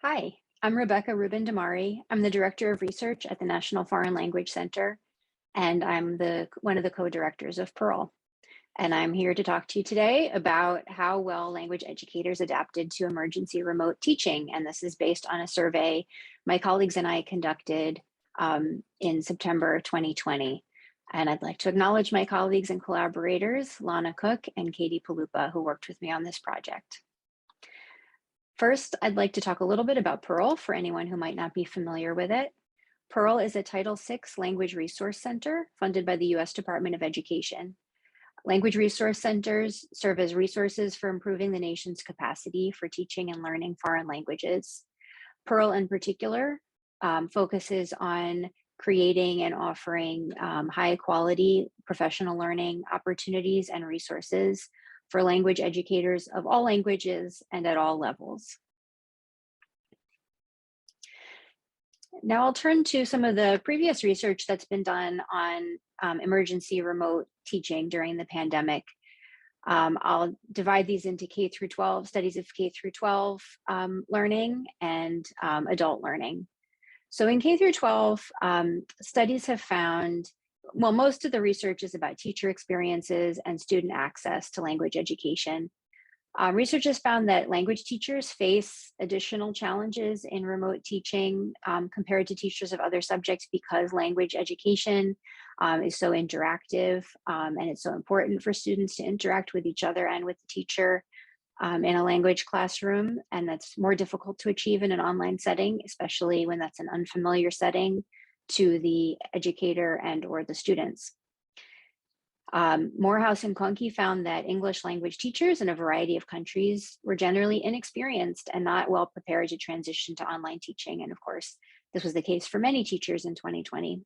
Hi, I'm Rebecca Rubin Damari. I'm the Director of Research at the National Foreign Language Center, and I'm one of the co-directors of PEARLL. And I'm here to talk to you today about how well language educators adapted to emergency remote teaching. And this is based on a survey my colleagues and I conducted in September 2020. And I'd like to acknowledge my colleagues and collaborators, Lana Cook and Katie Palupa, who worked with me on this project. First, I'd like to talk a little bit about PEARLL for anyone who might not be familiar with it. PEARLL is a Title VI language resource center funded by the U.S. Department of Education. Language resource centers serve as resources for improving the nation's capacity for teaching and learning foreign languages. PEARLL in particular focuses on creating and offering high quality professional learning opportunities and resources for language educators of all languages and at all levels. Now I'll turn to some of the previous research that's been done on emergency remote teaching during the pandemic. I'll divide these into K through 12, studies of K through 12 learning and adult learning. So in K through 12, studies have found, well, most of the research is about teacher experiences and student access to language education. Research has found that language teachers face additional challenges in remote teaching compared to teachers of other subjects because language education is so interactive and it's so important for students to interact with each other and with the teacher in a language classroom. And that's more difficult to achieve in an online setting, especially when that's an unfamiliar setting to the educator and or the students. Morehouse and Conkey found that English language teachers in a variety of countries were generally inexperienced and not well prepared to transition to online teaching. And of course, this was the case for many teachers in 2020.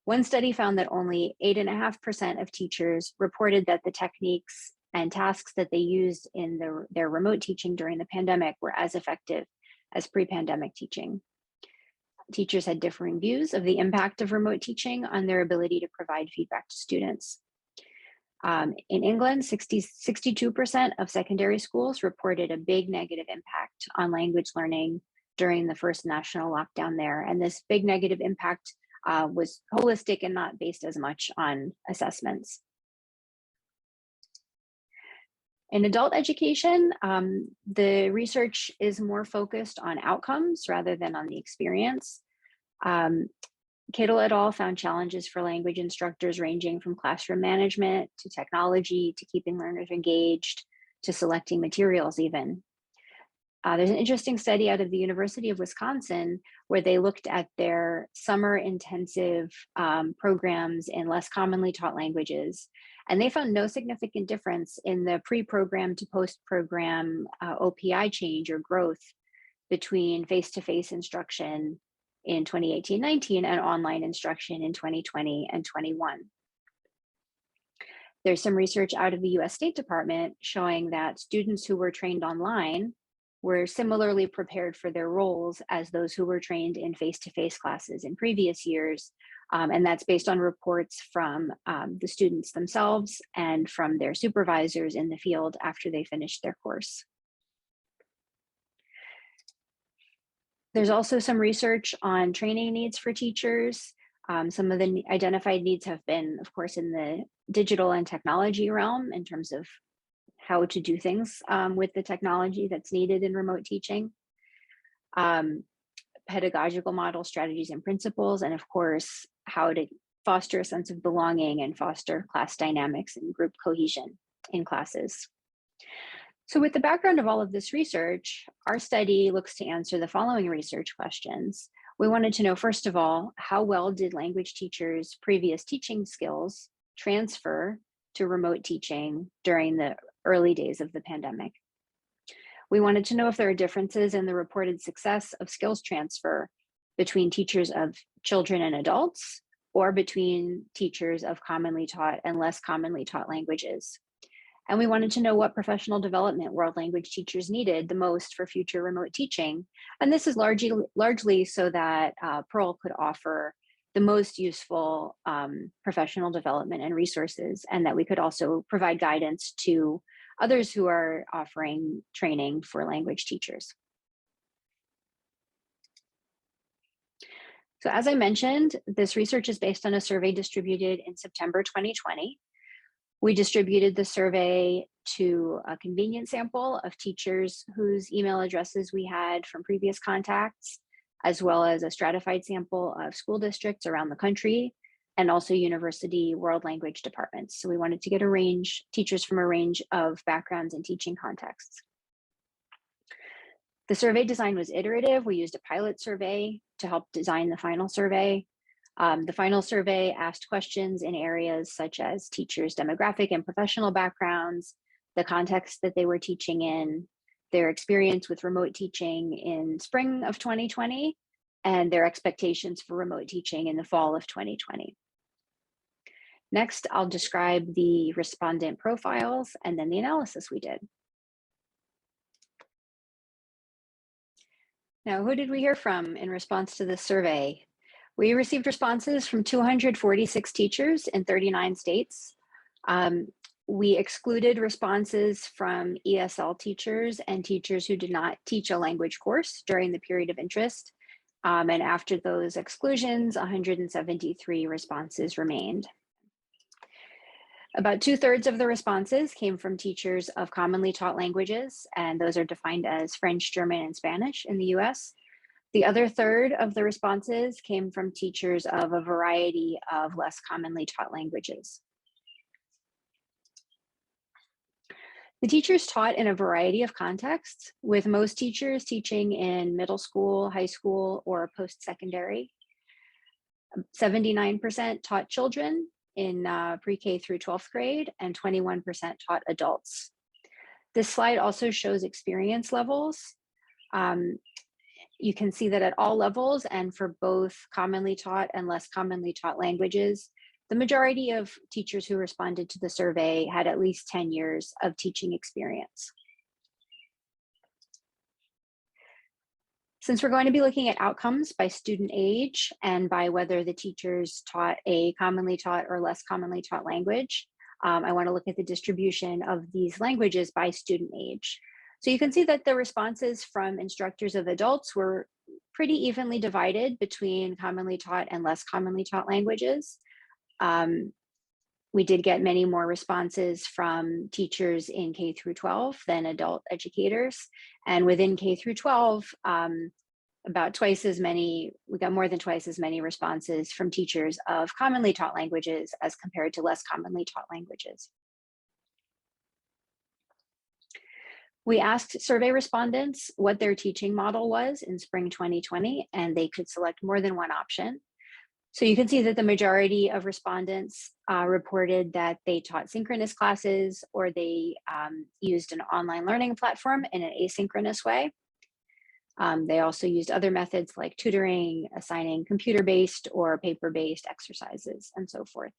One study found that only 8.5% of teachers reported that the techniques and tasks that they used in their remote teaching during the pandemic were as effective as pre-pandemic teaching. Teachers had differing views of the impact of remote teaching on their ability to provide feedback to students. In England, 62% of secondary schools reported a big negative impact on language learning during the first national lockdown there. And this big negative impact was holistic and not based as much on assessments. In adult education, the research is more focused on outcomes rather than on the experience. Kittle et al. Found challenges for language instructors ranging from classroom management to technology to keeping learners engaged to selecting materials even. There's an interesting study out of the University of Wisconsin where they looked at their summer intensive programs in less commonly taught languages. And they found no significant difference in the pre-program to post-program OPI change or growth between face-to-face instruction in 2018-19 and online instruction in 2020 and 21. There's some research out of the US State Department showing that students who were trained online were similarly prepared for their roles as those who were trained in face-to-face classes in previous years. And that's based on reports from the students themselves and from their supervisors in the field after they finished their course. There's also some research on training needs for teachers. Some of the identified needs have been, of course, in the digital and technology realm in terms of how to do things with the technology that's needed in remote teaching. Pedagogical model strategies and principles, and of course, how to foster a sense of belonging and foster class dynamics and group cohesion in classes. So with the background of all of this research, our study looks to answer the following research questions. We wanted to know, first of all, how well did language teachers' previous teaching skills transfer to remote teaching during the early days of the pandemic? We wanted to know if there are differences in the reported success of skills transfer between teachers of children and adults, or between teachers of commonly taught and less commonly taught languages. And we wanted to know what professional development world language teachers needed the most for future remote teaching. And this is largely so that PEARLL could offer the most useful professional development and resources, and that we could also provide guidance to others who are offering training for language teachers. So as I mentioned, this research is based on a survey distributed in September 2020. We distributed the survey to a convenient sample of teachers whose email addresses we had from previous contacts, as well as a stratified sample of school districts around the country, and also university world language departments. So we wanted to get teachers from a range of backgrounds and teaching contexts. The survey design was iterative. We used a pilot survey to help design the final survey. The final survey asked questions in areas such as teachers' demographic and professional backgrounds, the context that they were teaching in, their experience with remote teaching in spring of 2020, and their expectations for remote teaching in the fall of 2020. Next, I'll describe the respondent profiles and then the analysis we did. Now, who did we hear from in response to this survey? We received responses from 246 teachers in 39 states. We excluded responses from ESL teachers and teachers who did not teach a language course during the period of interest. And after those exclusions, 173 responses remained. About 2/3 of the responses came from teachers of commonly taught languages, and those are defined as French, German, and Spanish in the US. The other third of the responses came from teachers of a variety of less commonly taught languages. The teachers taught in a variety of contexts, with most teachers teaching in middle school, high school, or post-secondary. 79% taught children in pre-K through 12th grade, and 21% taught adults. This slide also shows experience levels. You can see that at all levels and for both commonly taught and less commonly taught languages, the majority of teachers who responded to the survey had at least 10 years of teaching experience. Since we're going to be looking at outcomes by student age and by whether the teachers taught a commonly taught or less commonly taught language, I want to look at the distribution of these languages by student age. So you can see that the responses from instructors of adults were pretty evenly divided between commonly taught and less commonly taught languages. We did get many more responses from teachers in K through 12 than adult educators. And within K through 12, about twice as many, we got more than twice as many responses from teachers of commonly taught languages as compared to less commonly taught languages. We asked survey respondents what their teaching model was in spring 2020, and they could select more than one option. So you can see that the majority of respondents reported that they taught synchronous classes or they used an online learning platform in an asynchronous way. They also used other methods like tutoring, assigning computer-based or paper-based exercises, and so forth.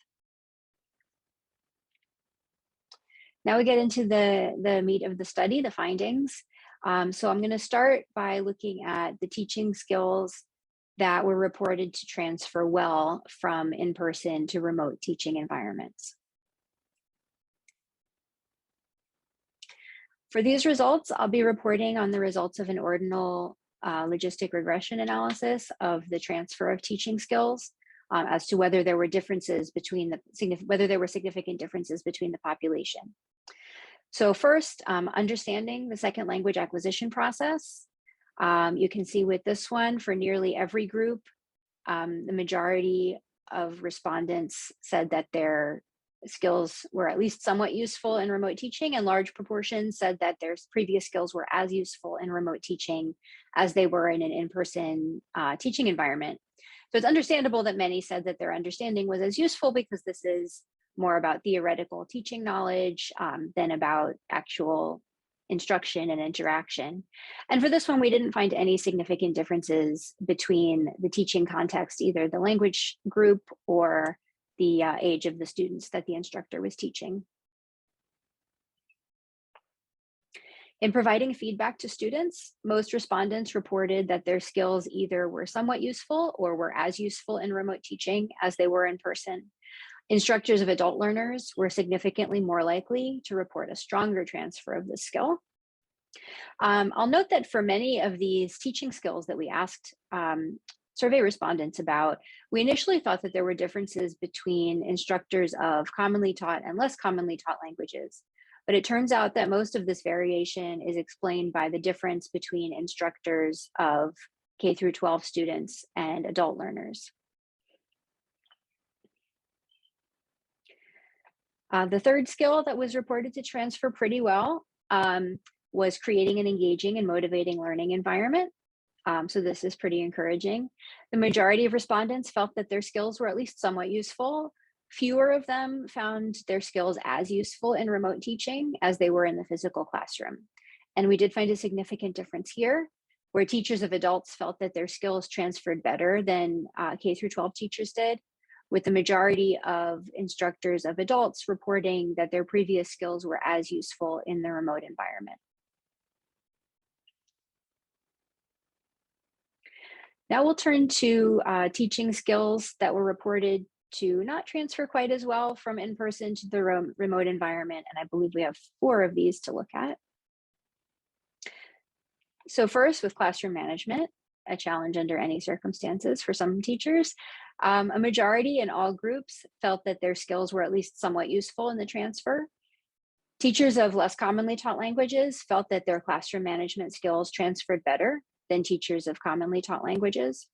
Now we get into the meat of the study, the findings. So I'm going to start by looking at the teaching skills that were reported to transfer well from in-person to remote teaching environments. For these results, I'll be reporting on the results of an ordinal logistic regression analysis of the transfer of teaching skills as to whether there were differences between whether there were significant differences between the population. So first, understanding the second language acquisition process. You can see with this one, for nearly every group, the majority of respondents said that their skills were at least somewhat useful in remote teaching, and large proportions said that their previous skills were as useful in remote teaching as they were in an in-person teaching environment. So it's understandable that many said that their understanding was as useful because this is more about theoretical teaching knowledge than about actual instruction and interaction. And for this one, we didn't find any significant differences between the teaching context, either the language group or the age of the students that the instructor was teaching. In providing feedback to students, most respondents reported that their skills either were somewhat useful or were as useful in remote teaching as they were in person. Instructors of adult learners were significantly more likely to report a stronger transfer of this skill. I'll note that for many of these teaching skills that we asked survey respondents about, we initially thought that there were differences between instructors of commonly taught and less commonly taught languages. But it turns out that most of this variation is explained by the difference between instructors of K through 12 students and adult learners. The third skill that was reported to transfer pretty well was creating an engaging and motivating learning environment. So this is pretty encouraging. The majority of respondents felt that their skills were at least somewhat useful. Fewer of them found their skills as useful in remote teaching as they were in the physical classroom. And we did find a significant difference here, where teachers of adults felt that their skills transferred better than K through 12 teachers did, with the majority of instructors of adults reporting that their previous skills were as useful in the remote environment. Now we'll turn to teaching skills that were reported to not transfer quite as well from in-person to the remote environment. And I believe we have 4 of these to look at. So first, with classroom management, a challenge under any circumstances for some teachers, a majority in all groups felt that their skills were at least somewhat useful in the transfer. Teachers of less commonly taught languages felt that their classroom management skills transferred better than teachers of commonly taught languages.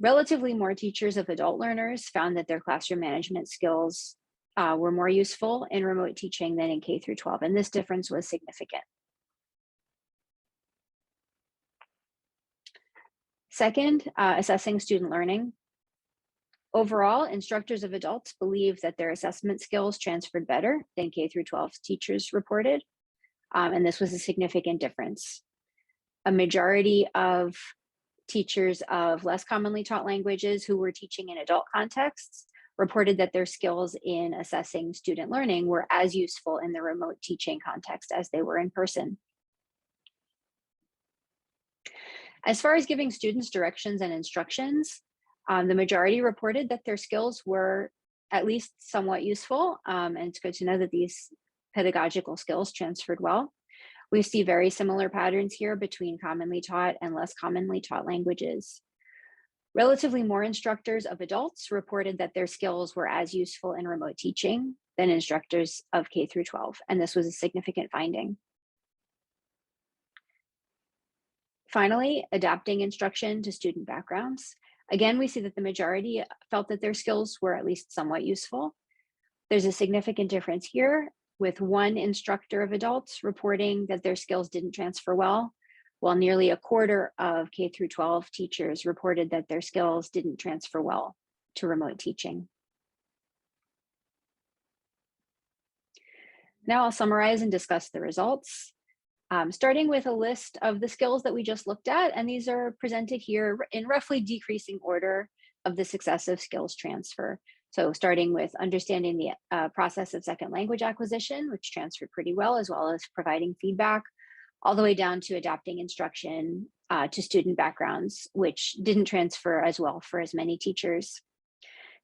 Relatively more teachers of adult learners found that their classroom management skills were more useful in remote teaching than in K through 12, and this difference was significant. Second, assessing student learning. Overall, instructors of adults believe that their assessment skills transferred better than K through 12 teachers reported, and this was a significant difference. A majority of teachers of less commonly taught languages who were teaching in adult contexts reported that their skills in assessing student learning were as useful in the remote teaching context as they were in person. As far as giving students directions and instructions, the majority reported that their skills were at least somewhat useful, and it's good to know that these pedagogical skills transferred well. We see very similar patterns here between commonly taught and less commonly taught languages. Relatively more instructors of adults reported that their skills were as useful in remote teaching than instructors of K through 12, and this was a significant finding. Finally, adapting instruction to student backgrounds. Again, we see that the majority felt that their skills were at least somewhat useful. There's a significant difference here, with 1 instructor of adults reporting that their skills didn't transfer well, while nearly a quarter of K through 12 teachers reported that their skills didn't transfer well to remote teaching. Now I'll summarize and discuss the results. Starting with a list of the skills that we just looked at, and these are presented here in roughly decreasing order of the successive skills transfer. So starting with understanding the process of second language acquisition, which transferred pretty well, as well as providing feedback, all the way down to adapting instruction to student backgrounds, which didn't transfer as well for as many teachers.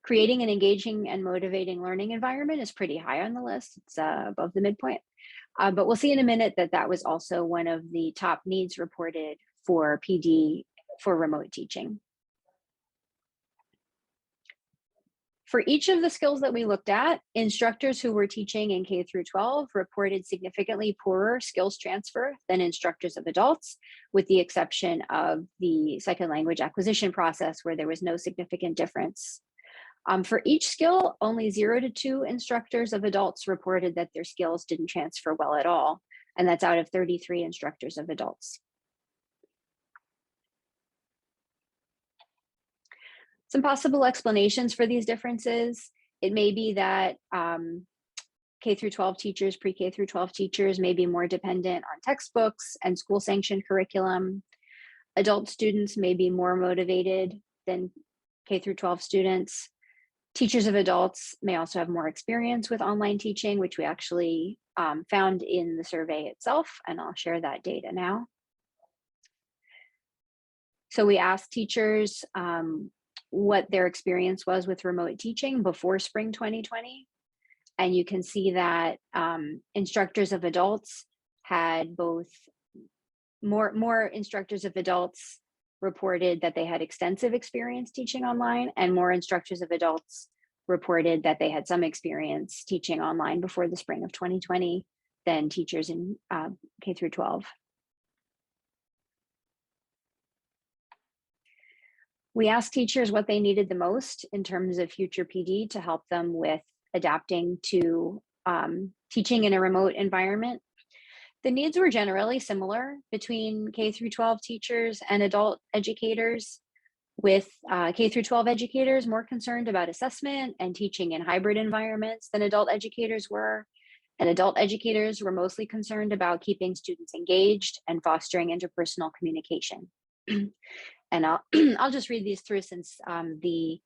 Creating an engaging and motivating learning environment is pretty high on the list. It's above the midpoint. But we'll see in a minute that that was also one of the top needs reported for PD for remote teaching. For each of the skills that we looked at, instructors who were teaching in K through 12 reported significantly poorer skills transfer than instructors of adults, with the exception of the second language acquisition process, where there was no significant difference. For each skill, only 0 to 2 instructors of adults reported that their skills didn't transfer well at all, and that's out of 33 instructors of adults. Some possible explanations for these differences. It may be that K through 12 teachers, pre-K through 12 teachers may be more dependent on textbooks and school sanctioned curriculum. Adult students may be more motivated than K through 12 students. Teachers of adults may also have more experience with online teaching, which we actually found in the survey itself, and I'll share that data now. So we asked teachers what their experience was with remote teaching before spring 2020. And you can see that instructors of adults had both more instructors of adults reported that they had extensive experience teaching online, and more instructors of adults reported that they had some experience teaching online before the spring of 2020 than teachers in K through 12. We asked teachers what they needed the most in terms of future PD to help them with adapting to teaching in a remote environment. The needs were generally similar between K through 12 teachers and adult educators, with K through 12 educators more concerned about assessment and teaching in hybrid environments than adult educators were. And adult educators were mostly concerned about keeping students engaged and fostering interpersonal communication. And I'll just read these through since the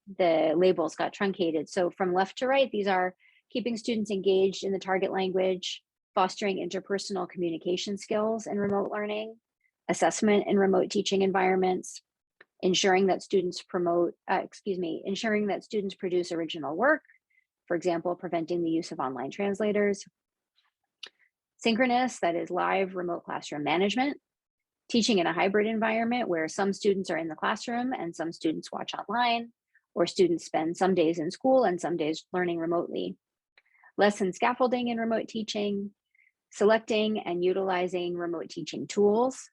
labels got truncated. So from left to right, these are keeping students engaged in the target language, fostering interpersonal communication skills in remote learning, assessment in remote teaching environments, ensuring that students ensuring that students produce original work, for example, preventing the use of online translators, synchronous, that is live remote classroom management, teaching in a hybrid environment where some students are in the classroom and some students watch online, or students spend some days in school and some days learning remotely. Lesson scaffolding in remote teaching, selecting and utilizing remote teaching tools,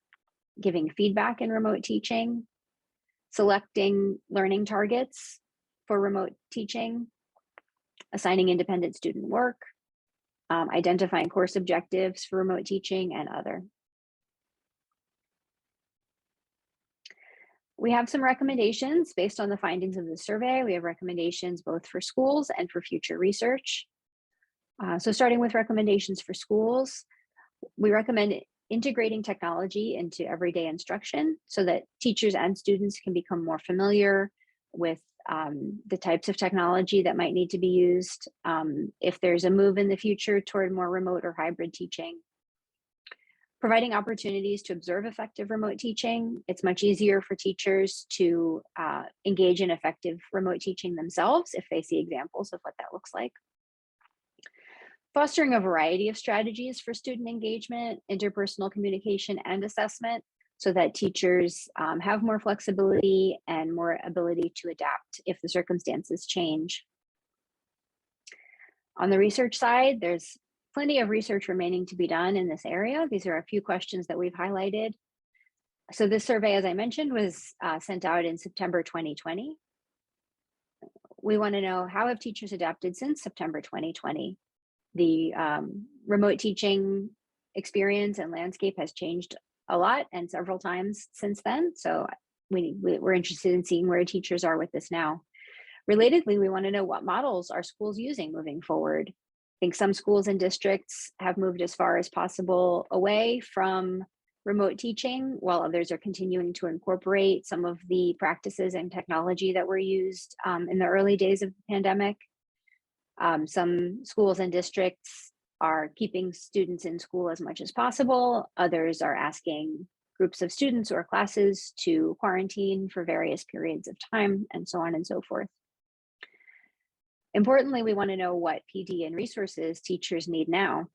giving feedback in remote teaching, selecting learning targets for remote teaching, assigning independent student work, identifying course objectives for remote teaching, and other. We have some recommendations based on the findings of the survey. We have recommendations both for schools and for future research. So starting with recommendations for schools, we recommend integrating technology into everyday instruction so that teachers and students can become more familiar with the types of technology that might need to be used if there's a move in the future toward more remote or hybrid teaching. Providing opportunities to observe effective remote teaching. It's much easier for teachers to engage in effective remote teaching themselves if they see examples of what that looks like. Fostering a variety of strategies for student engagement, interpersonal communication, and assessment so that teachers have more flexibility and more ability to adapt if the circumstances change. On the research side, there's plenty of research remaining to be done in this area. These are a few questions that we've highlighted. So this survey, as I mentioned, was sent out in September 2020. We want to know, how have teachers adapted since September 2020? The remote teaching experience and landscape has changed a lot and several times since then. So we're interested in seeing where teachers are with this now. Relatedly, we want to know, what models are schools using moving forward? I think some schools and districts have moved as far as possible away from remote teaching, while others are continuing to incorporate some of the practices and technology that were used in the early days of the pandemic. Some schools and districts are keeping students in school as much as possible. Others are asking groups of students or classes to quarantine for various periods of time, and so on and so forth. Importantly, we want to know what PD and resources teachers need now.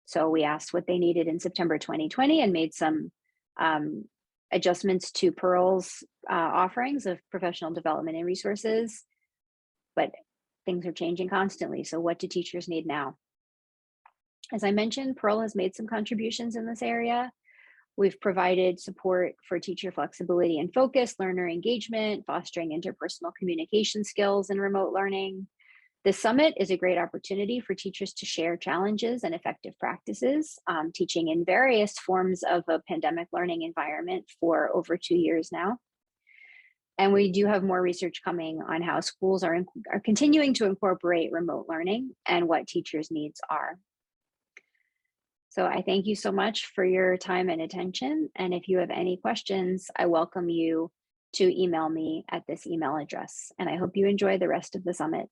So we asked what they needed in September 2020 and made some adjustments to PEARLL's offerings of professional development and resources, but things are changing constantly. So what do teachers need now? As I mentioned, PEARLL has made some contributions in this area. We've provided support for teacher flexibility and focus, learner engagement, fostering interpersonal communication skills in remote learning. This summit is a great opportunity for teachers to share challenges and effective practices, teaching in various forms of a pandemic learning environment for over 2 years now. And we do have more research coming on how schools are continuing to incorporate remote learning and what teachers' needs are. So I thank you so much for your time and attention. And if you have any questions, I welcome you to email me at this email address. And I hope you enjoy the rest of the summit.